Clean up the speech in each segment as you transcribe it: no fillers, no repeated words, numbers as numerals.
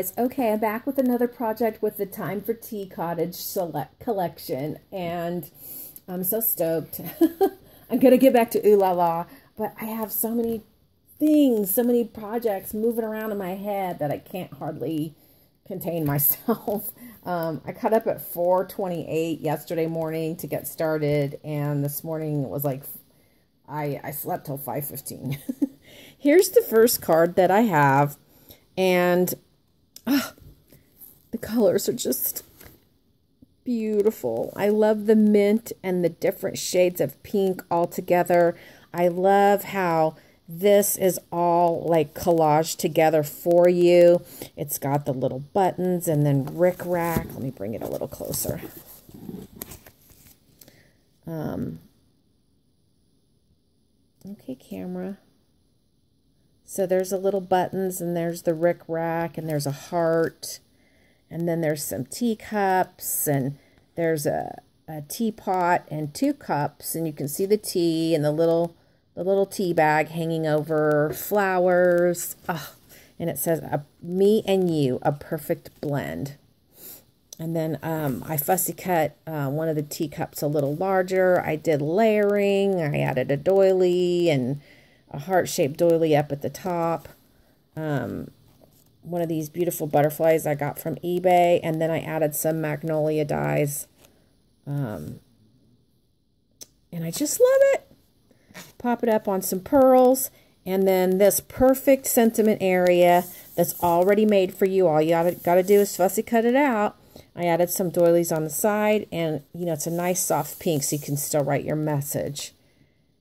guys. Okay, I'm back with another project with the Time for Tea Cottage Select Collection, and I'm so stoked. I'm going to get back to Ooh La La, but I have so many things, so many projects moving around in my head that I can't hardly contain myself. I cut up at 4:28 yesterday morning to get started, and this morning was like, I slept till 5:15. Here's the first card that I have, and the colors are just beautiful. I love the mint and the different shades of pink all together. I love how this is all like collaged together for you. It's got the little buttons and then rickrack. Let me bring it a little closer. Okay, camera. So there's a little buttons, and there's the rickrack, and there's a heart, and then there's some teacups, and there's a teapot and 2 cups, and you can see the tea and the little tea bag hanging over, flowers. And it says me and you, a perfect blend. And then I fussy cut one of the teacups a little larger. I did layering. I added a doily and a heart-shaped doily up at the top. One of these beautiful butterflies I got from eBay. And then I added some magnolia dies. And I just love it. Pop it up on some pearls. And then this perfect sentiment area that's already made for you. All you got to do is fussy cut it out. I added some doilies on the side. And, you know, it's a nice soft pink so you can still write your message.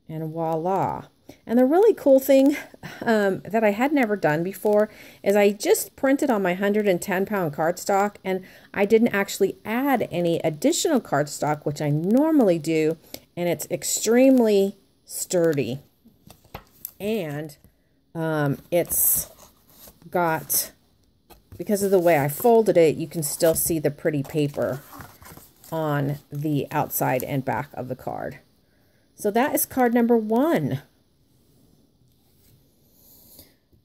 And voila. And the really cool thing that I had never done before is I just printed on my 110-pound cardstock, and I didn't actually add any additional cardstock, which I normally do, and it's extremely sturdy. And it's got, because of the way I folded it, you can still see the pretty paper on the outside and back of the card. So that is card number 1.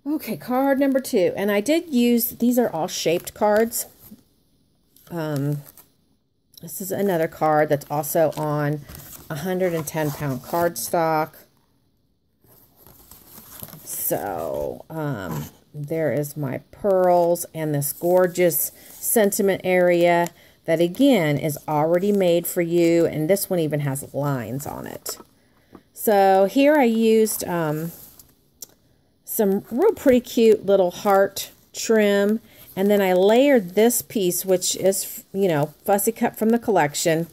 Okay, card number 2. And I did use, these are all shaped cards. This is another card that's also on 110-pound cardstock. So, there is my pearls and this gorgeous sentiment area that, again, is already made for you. And this one even has lines on it. So, here I used some real pretty cute little heart trim. And then I layered this piece, which is, you know, fussy cut from the collection.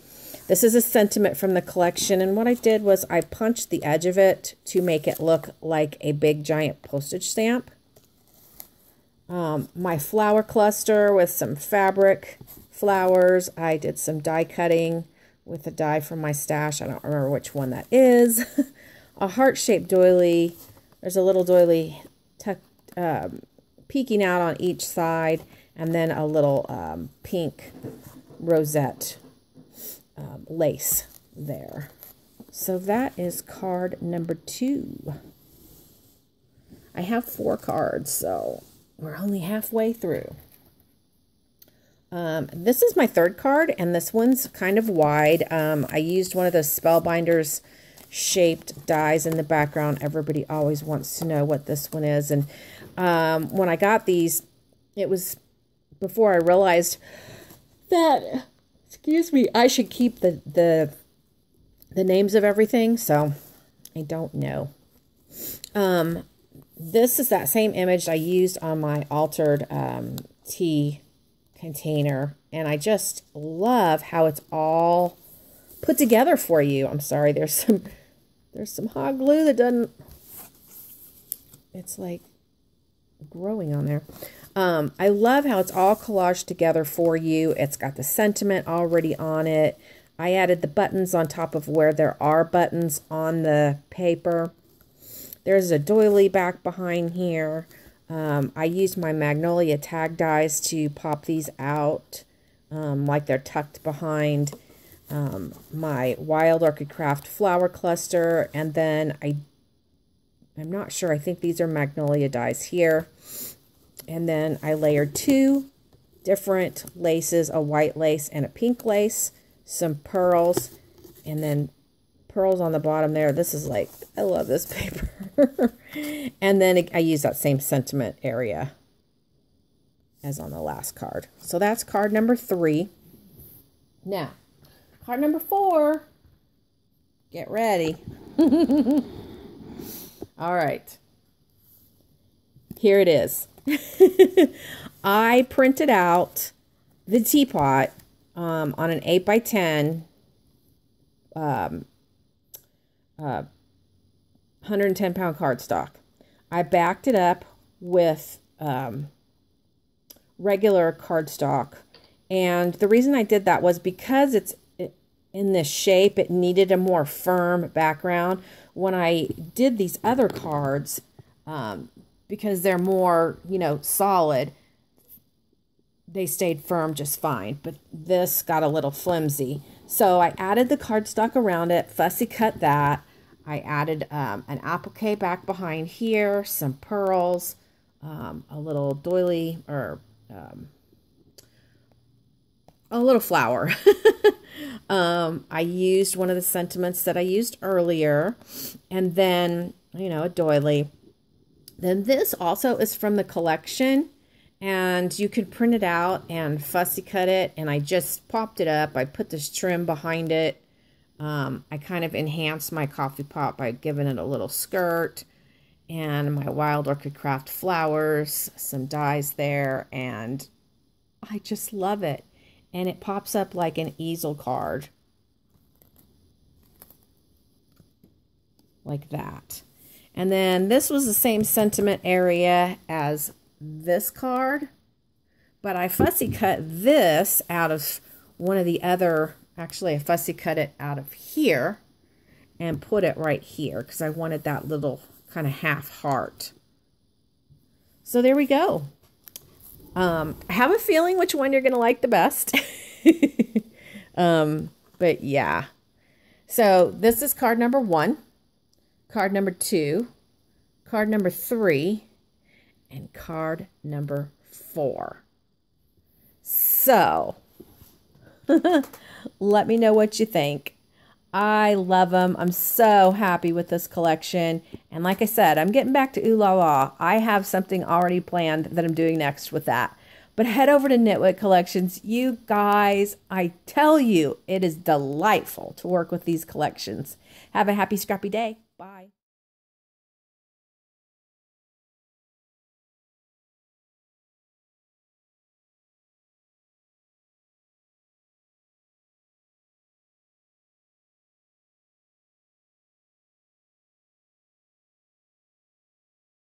This is a sentiment from the collection. And what I did was I punched the edge of it to make it look like a big giant postage stamp. My flower cluster with some fabric flowers. I did some die cutting with a die from my stash. I don't remember which one that is. A heart-shaped doily. There's a little doily peeking out on each side, and then a little pink rosette lace there. So that is card number 2. I have 4 cards, so we're only halfway through. This is my 3rd card, and this one's kind of wide. I used one of those Spellbinders shaped dies in the background. Everybody always wants to know what this one is. And when I got these, it was before I realized that, excuse me, I should keep the names of everything. So I don't know. This is that same image I used on my altered tea container. And I just love how it's all put together for you. I'm sorry, there's some hot glue that doesn't, it's like growing on there. I love how it's all collaged together for you. It's got the sentiment already on it. I added the buttons on top of where there are buttons on the paper. There's a doily back behind here. I used my magnolia tag dies to pop these out like they're tucked behind my Wild Orchid Craft flower cluster, and then I'm not sure, I think these are magnolia dies here. And then I layered 2 different laces, a white lace and a pink lace, some pearls, and then pearls on the bottom there. This is like, I love this paper. And then I use that same sentiment area as on the last card. So that's card number 3. Now, card number 4. Get ready. All right. Here it is. I printed out the teapot on an 8x10 110-pound cardstock. I backed it up with regular cardstock, and the reason I did that was because it's in this shape, it needed a more firm background. When I did these other cards, because they're more, solid, they stayed firm just fine, but this got a little flimsy. So I added the cardstock around it, fussy cut that. I added an applique back behind here, some pearls, a little doily, or a little flower. I used one of the sentiments that I used earlier, and then, a doily. Then this also is from the collection, and you could print it out and fussy cut it, and I just popped it up. I put this trim behind it. I kind of enhanced my coffee pot by giving it a little skirt, and my Wild Orchid Craft flowers, some dies there, and I just love it. And it pops up like an easel card. Like that. And then this was the same sentiment area as this card, but I fussy cut this out of one of the other, actually I fussy cut it out of here and put it right here because I wanted that little kind of half heart. So there we go. I have a feeling which one you're going to like the best. But yeah. So this is card number 1, card number 2, card number 3, and card number 4. So let me know what you think. I love them. I'm so happy with this collection. And like I said, I'm getting back to Ooh La La. I have something already planned that I'm doing next with that. But head over to Knitwit Collections. You guys, I tell you, it is delightful to work with these collections. Have a happy, scrappy day.